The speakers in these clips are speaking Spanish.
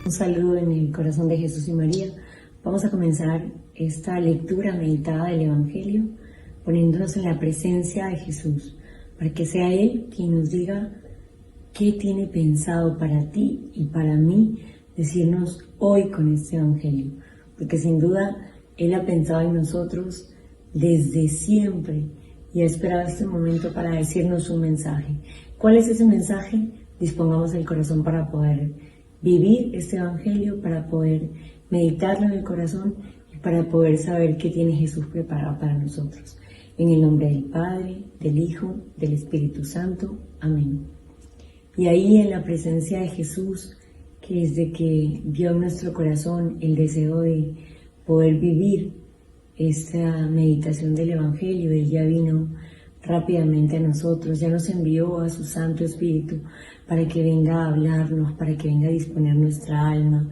Un saludo en el corazón de Jesús y María. Vamos a comenzar esta lectura meditada del Evangelio poniéndonos en la presencia de Jesús, para que sea Él quien nos diga qué tiene pensado para ti y para mí decirnos hoy con este Evangelio, porque sin duda Él ha pensado en nosotros desde siempre y ha esperado este momento para decirnos un mensaje. ¿Cuál es ese mensaje? Dispongamos el corazón para poder vivir este Evangelio, para poder meditarlo en el corazón y para poder saber qué tiene Jesús preparado para nosotros. En el nombre del Padre, del Hijo, del Espíritu Santo. Amén. Y ahí en la presencia de Jesús, que desde que vio en nuestro corazón el deseo de poder vivir esta meditación del Evangelio, Él ya vino rápidamente a nosotros, ya nos envió a su Santo Espíritu para que venga a hablarnos, para que venga a disponer nuestra alma.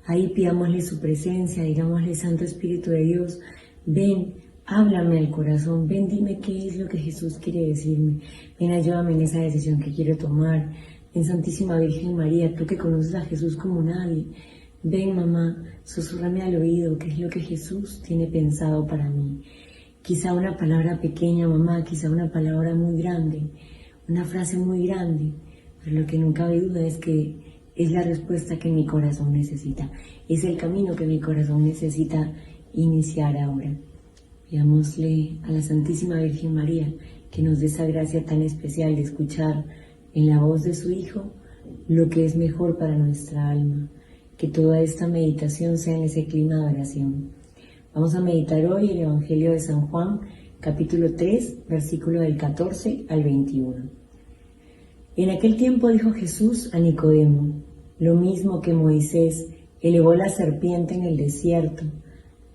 Ahí pidámosle su presencia, digámosle: Santo Espíritu de Dios, ven, háblame al corazón, ven, dime qué es lo que Jesús quiere decirme, ven, ayúdame en esa decisión que quiero tomar. Ven, Santísima Virgen María, tú que conoces a Jesús como nadie, ven, mamá, susúrrame al oído qué es lo que Jesús tiene pensado para mí. Quizá una palabra pequeña, mamá, quizá una palabra muy grande, una frase muy grande, pero lo que nunca cabe duda es que es la respuesta que mi corazón necesita, es el camino que mi corazón necesita iniciar ahora. Pidámosle a la Santísima Virgen María que nos dé esa gracia tan especial de escuchar en la voz de su Hijo lo que es mejor para nuestra alma, que toda esta meditación sea en ese clima de oración. Vamos a meditar hoy el Evangelio de San Juan, capítulo 3, versículo del 14 al 21. En aquel tiempo dijo Jesús a Nicodemo: lo mismo que Moisés elevó la serpiente en el desierto,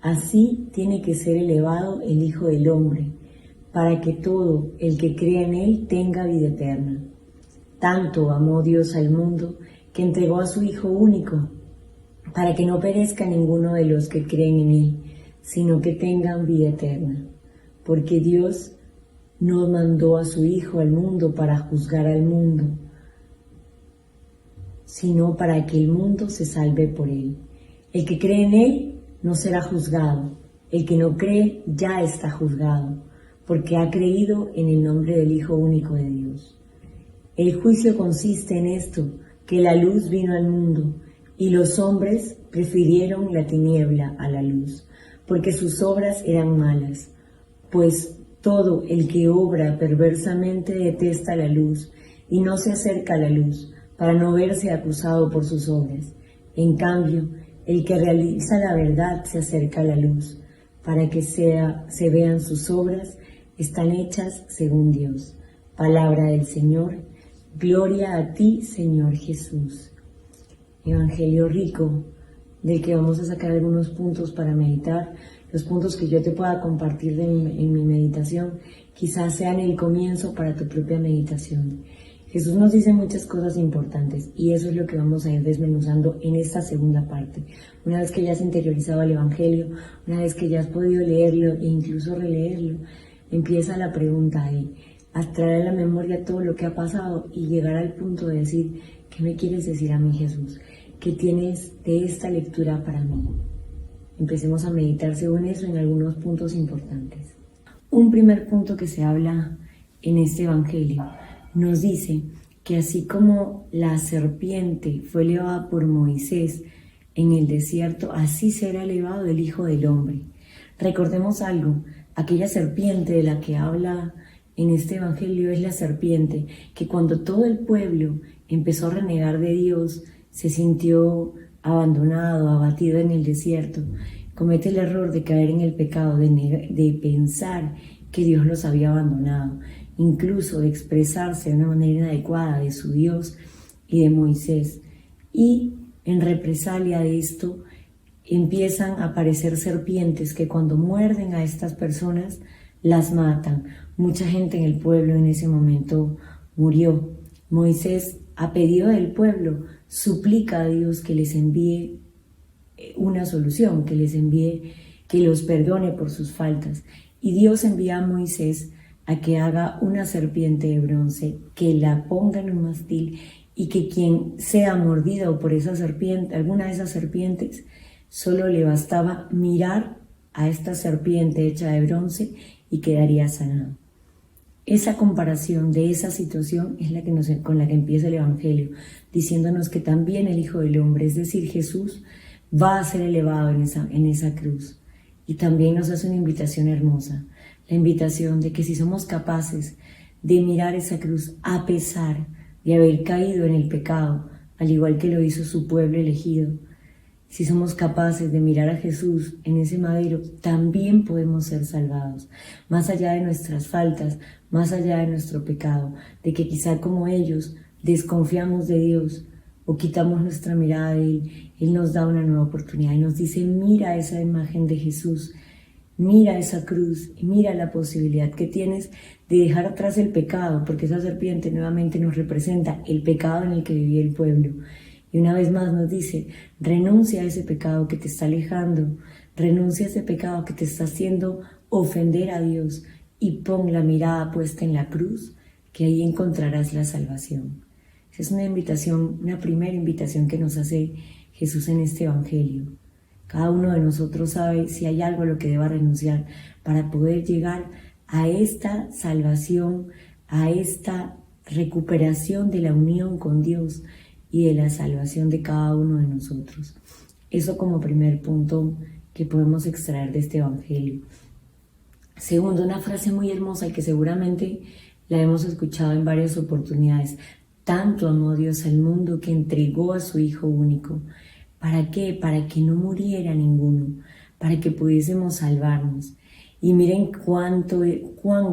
así tiene que ser elevado el Hijo del Hombre, para que todo el que crea en Él tenga vida eterna. Tanto amó Dios al mundo que entregó a su Hijo único, para que no perezca ninguno de los que creen en Él, sino que tengan vida eterna. Porque Dios no mandó a su Hijo al mundo para juzgar al mundo, sino para que el mundo se salve por Él. El que cree en Él no será juzgado, el que no cree ya está juzgado, porque ha creído en el nombre del Hijo único de Dios. El juicio consiste en esto, que la luz vino al mundo, y los hombres prefirieron la tiniebla a la luz, porque sus obras eran malas. Pues todo el que obra perversamente detesta la luz, y no se acerca a la luz, para no verse acusado por sus obras. En cambio, el que realiza la verdad se acerca a la luz, para que se vean sus obras, están hechas según Dios. Palabra del Señor. Gloria a ti, Señor Jesús. Evangelio rico, del que vamos a sacar algunos puntos para meditar. Los puntos que yo te pueda compartir en mi meditación quizás sean el comienzo para tu propia meditación. Jesús nos dice muchas cosas importantes y eso es lo que vamos a ir desmenuzando en esta segunda parte. Una vez que ya has interiorizado el Evangelio, una vez que ya has podido leerlo e incluso releerlo, empieza la pregunta ahí, a traer a la memoria todo lo que ha pasado y llegar al punto de decir: ¿qué me quieres decir a mí, Jesús? ¿Qué tienes de esta lectura para mí? Empecemos a meditar según eso en algunos puntos importantes. Un primer punto que se habla en este Evangelio nos dice que así como la serpiente fue elevada por Moisés en el desierto, así será elevado el Hijo del Hombre. Recordemos algo, aquella serpiente de la que habla en este Evangelio es la serpiente que cuando todo el pueblo empezó a renegar de Dios, se sintió abandonado, abatido en el desierto, comete el error de caer en el pecado, de pensar que Dios los había abandonado, incluso de expresarse de una manera inadecuada de su Dios y de Moisés. Y en represalia de esto empiezan a aparecer serpientes que cuando muerden a estas personas las matan. Mucha gente en el pueblo en ese momento murió. Moisés, a pedido del pueblo, suplica a Dios que les envíe una solución, que les envíe, que los perdone por sus faltas. Y Dios envía a Moisés a que haga una serpiente de bronce, que la ponga en un mastil y que quien sea mordido por esa serpiente, alguna de esas serpientes, solo le bastaba mirar a esta serpiente hecha de bronce y quedaría sanado. Esa comparación de esa situación es la que con la que empieza el Evangelio, diciéndonos que también el Hijo del Hombre, es decir, Jesús, va a ser elevado en esa cruz. Y también nos hace una invitación hermosa, la invitación de que si somos capaces de mirar esa cruz a pesar de haber caído en el pecado, al igual que lo hizo su pueblo elegido, si somos capaces de mirar a Jesús en ese madero, también podemos ser salvados, más allá de nuestras faltas, más allá de nuestro pecado, de que quizá como ellos desconfiamos de Dios o quitamos nuestra mirada de Él. Él nos da una nueva oportunidad y nos dice, mira esa imagen de Jesús, mira esa cruz y mira la posibilidad que tienes de dejar atrás el pecado, porque esa serpiente nuevamente nos representa el pecado en el que vivía el pueblo. Y una vez más nos dice, renuncia a ese pecado que te está alejando, renuncia a ese pecado que te está haciendo ofender a Dios y pon la mirada puesta en la cruz, que ahí encontrarás la salvación. Esa es una invitación, una primera invitación que nos hace Jesús en este Evangelio. Cada uno de nosotros sabe si hay algo a lo que deba renunciar para poder llegar a esta salvación, a esta recuperación de la unión con Dios y de la salvación de cada uno de nosotros. Eso como primer punto que podemos extraer de este Evangelio. Segundo, una frase muy hermosa y que seguramente la hemos escuchado en varias oportunidades. Tanto amó Dios al mundo que entregó a su Hijo único. ¿Para qué? Para que no muriera ninguno, para que pudiésemos salvarnos. Y miren cuán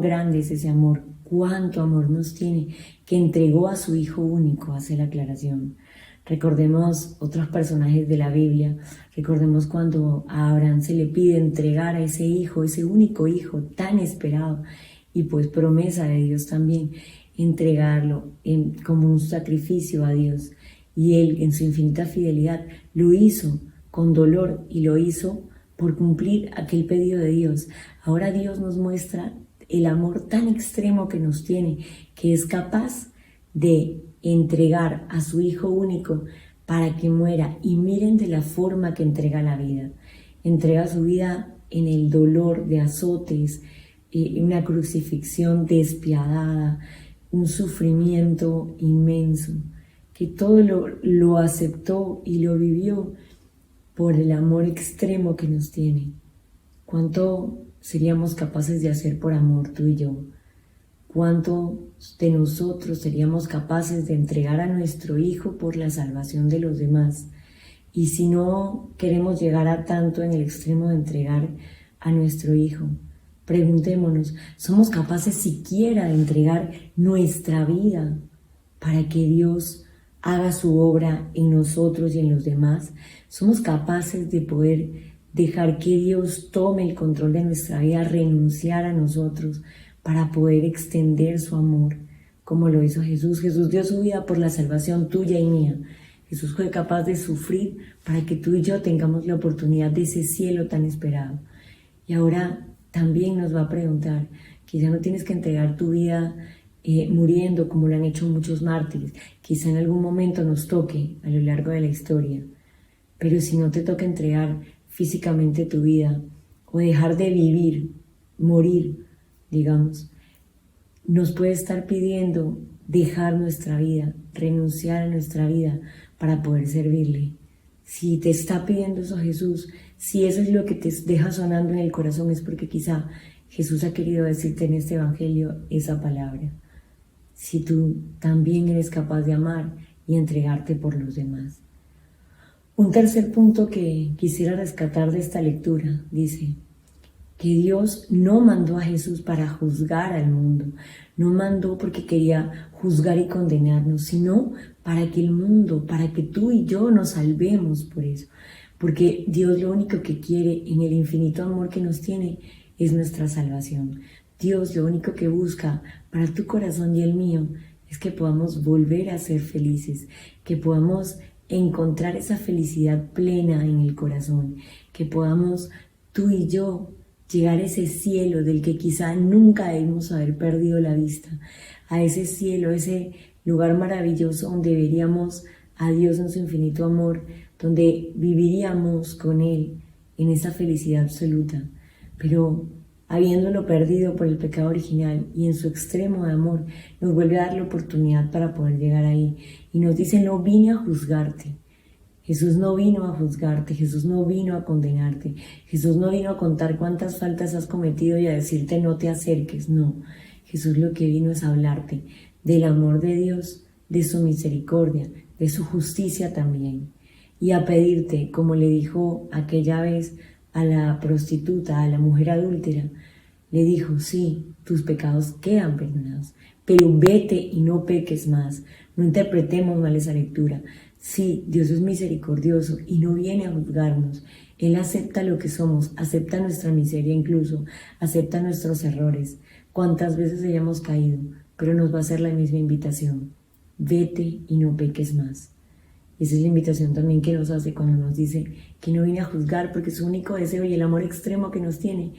grande es ese amor, cuánto amor nos tiene, que entregó a su Hijo único, hace la aclaración. Recordemos otros personajes de la Biblia, recordemos cuando a Abraham se le pide entregar a ese hijo, ese único hijo tan esperado, y pues promesa de Dios también, entregarlo como un sacrificio a Dios. Y Él, en su infinita fidelidad, lo hizo con dolor y lo hizo por cumplir aquel pedido de Dios. Ahora Dios nos muestra el amor tan extremo que nos tiene, que es capaz de entregar a su Hijo único para que muera. Y miren de la forma que entrega la vida. Entrega su vida en el dolor de azotes, una crucifixión despiadada, un sufrimiento inmenso, que todo lo aceptó y lo vivió por el amor extremo que nos tiene. ¿Cuánto seríamos capaces de hacer por amor tú y yo? ¿Cuánto de nosotros seríamos capaces de entregar a nuestro Hijo por la salvación de los demás? Y si no queremos llegar a tanto en el extremo de entregar a nuestro Hijo, preguntémonos, ¿somos capaces siquiera de entregar nuestra vida para que Dios haga su obra en nosotros y en los demás? ¿Somos capaces de poder dejar que Dios tome el control de nuestra vida, renunciar a nosotros para poder extender su amor como lo hizo Jesús? Jesús dio su vida por la salvación tuya y mía. Jesús fue capaz de sufrir para que tú y yo tengamos la oportunidad de ese cielo tan esperado. Y ahora también nos va a preguntar, quizá no tienes que entregar tu vida muriendo como lo han hecho muchos mártires, quizá en algún momento nos toque a lo largo de la historia, pero si no te toca entregar físicamente tu vida o dejar de vivir, morir, digamos, nos puede estar pidiendo dejar nuestra vida, renunciar a nuestra vida para poder servirle. Si te está pidiendo eso Jesús, si eso es lo que te deja sonando en el corazón, es porque quizá Jesús ha querido decirte en este Evangelio esa palabra. Si tú también eres capaz de amar y entregarte por los demás. Un tercer punto que quisiera rescatar de esta lectura dice que Dios no mandó a Jesús para juzgar al mundo, no mandó porque quería juzgar y condenarnos, sino para que el mundo, para que tú y yo nos salvemos por eso. Porque Dios lo único que quiere en el infinito amor que nos tiene es nuestra salvación. Dios lo único que busca para tu corazón y el mío es que podamos volver a ser felices, que podamos encontrar esa felicidad plena en el corazón, que podamos tú y yo llegar a ese cielo del que quizá nunca debemos haber perdido la vista, a ese cielo, a ese lugar maravilloso donde veríamos a Dios en su infinito amor, donde viviríamos con Él en esa felicidad absoluta. Pero habiéndolo perdido por el pecado original y en su extremo de amor, nos vuelve a dar la oportunidad para poder llegar ahí. Y nos dice, no vine a juzgarte. Jesús no vino a juzgarte, Jesús no vino a condenarte, Jesús no vino a contar cuántas faltas has cometido y a decirte no te acerques, no. Jesús lo que vino es a hablarte del amor de Dios, de su misericordia, de su justicia también. Y a pedirte, como le dijo aquella vez a la prostituta, a la mujer adúltera, le dijo, sí, tus pecados quedan perdonados, pero vete y no peques más. No interpretemos mal esa lectura. Sí, Dios es misericordioso y no viene a juzgarnos. Él acepta lo que somos, acepta nuestra miseria incluso, acepta nuestros errores, cuántas veces hayamos caído, pero nos va a hacer la misma invitación. Vete y no peques más. Esa es la invitación también que nos hace cuando nos dice que no viene a juzgar, porque su único deseo y el amor extremo que nos tiene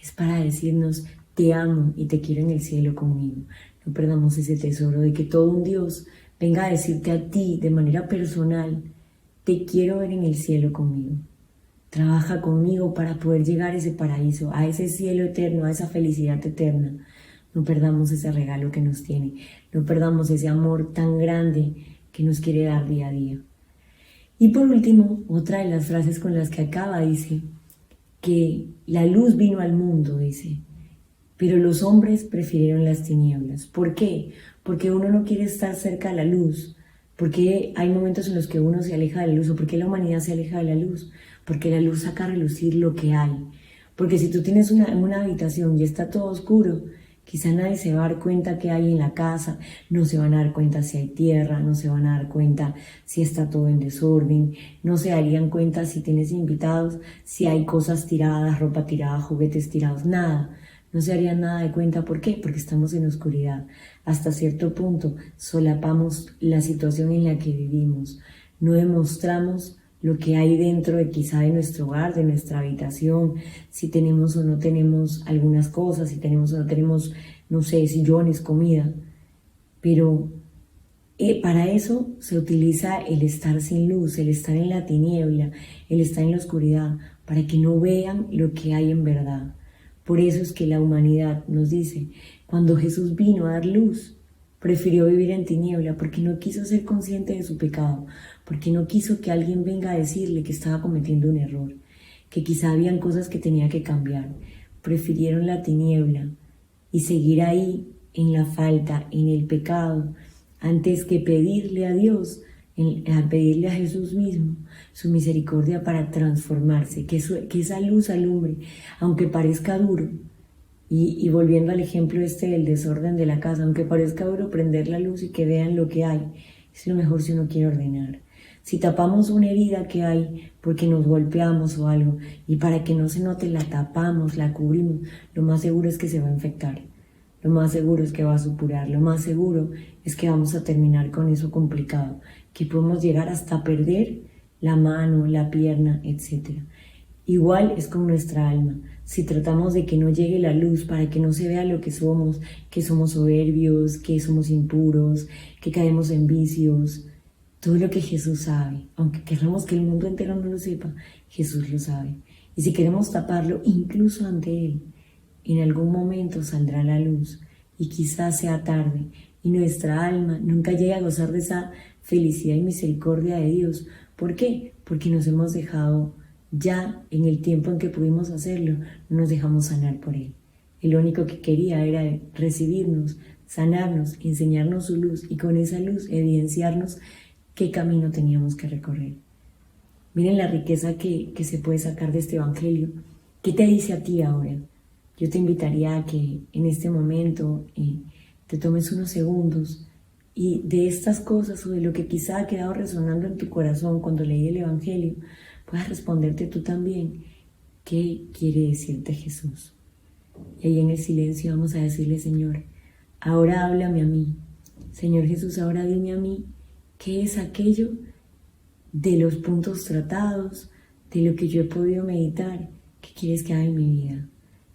es para decirnos, te amo y te quiero en el cielo conmigo. No perdamos ese tesoro de que todo un Dios venga a decirte a ti de manera personal, te quiero ver en el cielo conmigo. Trabaja conmigo para poder llegar a ese paraíso, a ese cielo eterno, a esa felicidad eterna. No perdamos ese regalo que nos tiene, no perdamos ese amor tan grande que nos quiere dar día a día. Y por último, otra de las frases con las que acaba dice que la luz vino al mundo, dice, pero los hombres prefirieron las tinieblas. ¿Por qué? Porque uno no quiere estar cerca de la luz, porque hay momentos en los que uno se aleja de la luz, o porque la humanidad se aleja de la luz, porque la luz saca a relucir lo que hay. Porque si tú tienes una habitación y está todo oscuro, quizá nadie se va a dar cuenta qué hay en la casa, no se van a dar cuenta si hay tierra, no se van a dar cuenta si está todo en desorden, no se darían cuenta si tienes invitados, si hay cosas tiradas, ropa tirada, juguetes tirados, nada. No se harían nada de cuenta. ¿Por qué? Porque estamos en oscuridad. Hasta cierto punto solapamos la situación en la que vivimos. No demostramos lo que hay dentro de quizá de nuestro hogar, de nuestra habitación, si tenemos o no tenemos algunas cosas, si tenemos o no tenemos, no sé, sillones, comida. Pero para eso se utiliza el estar sin luz, el estar en la tiniebla, el estar en la oscuridad, para que no vean lo que hay en verdad. Por eso es que la humanidad nos dice, cuando Jesús vino a dar luz, prefirió vivir en tiniebla porque no quiso ser consciente de su pecado, porque no quiso que alguien venga a decirle que estaba cometiendo un error, que quizá habían cosas que tenía que cambiar. Prefirieron la tiniebla y seguir ahí en la falta, en el pecado, antes que pedirle a Dios, a pedirle a Jesús mismo su misericordia para transformarse, que esa luz alumbre, aunque parezca duro. Y volviendo al ejemplo del desorden de la casa, aunque parezca duro prender la luz y que vean lo que hay, es lo mejor si uno quiere ordenar. Si tapamos una herida que hay porque nos golpeamos o algo, y para que no se note la tapamos, la cubrimos, lo más seguro es que se va a infectar. Lo más seguro es que va a supurar, lo más seguro es que vamos a terminar con eso complicado, que podemos llegar hasta perder la mano, la pierna, etc. Igual es con nuestra alma. Si tratamos de que no llegue la luz para que no se vea lo que somos soberbios, que somos impuros, que caemos en vicios, todo lo que Jesús sabe, aunque queramos que el mundo entero no lo sepa, Jesús lo sabe. Y si queremos taparlo, incluso ante Él, en algún momento saldrá la luz y quizás sea tarde y nuestra alma nunca llegue a gozar de esa felicidad y misericordia de Dios. ¿Por qué? Porque nos hemos dejado ya en el tiempo en que pudimos hacerlo, no nos dejamos sanar por Él. El único que quería era recibirnos, sanarnos, enseñarnos su luz y con esa luz evidenciarnos qué camino teníamos que recorrer. Miren la riqueza que se puede sacar de este evangelio. ¿Qué te dice a ti ahora? Yo te invitaría a que en este momento te tomes unos segundos y de estas cosas o de lo que quizá ha quedado resonando en tu corazón cuando leí el evangelio, puedas responderte tú también, ¿qué quiere decirte Jesús? Y ahí en el silencio vamos a decirle, Señor, ahora háblame a mí. Señor Jesús, ahora dime a mí, ¿qué es aquello de los puntos tratados, de lo que yo he podido meditar, que quieres que haga en mi vida?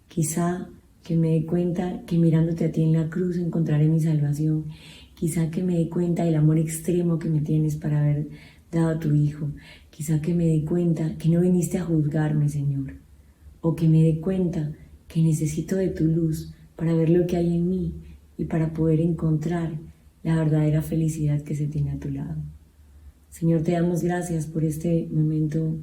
Quizá que me dé cuenta que mirándote a ti en la cruz encontraré mi salvación. Quizá que me dé cuenta del amor extremo que me tienes para haber dado a tu Hijo. Quizá que me dé cuenta que no viniste a juzgarme, Señor. O que me dé cuenta que necesito de tu luz para ver lo que hay en mí y para poder encontrar la verdadera felicidad que se tiene a tu lado. Señor, te damos gracias por este momento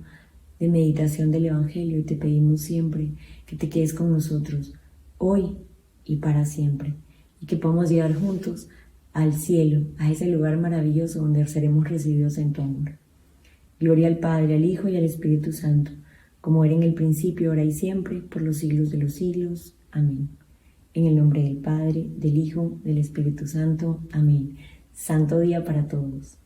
de meditación del Evangelio y te pedimos siempre que te quedes con nosotros hoy y para siempre y que podamos llegar juntos al cielo, a ese lugar maravilloso donde seremos recibidos en tu amor. Gloria al Padre, al Hijo y al Espíritu Santo, como era en el principio, ahora y siempre, por los siglos de los siglos. Amén. En el nombre del Padre, del Hijo, del Espíritu Santo. Amén. Santo día para todos.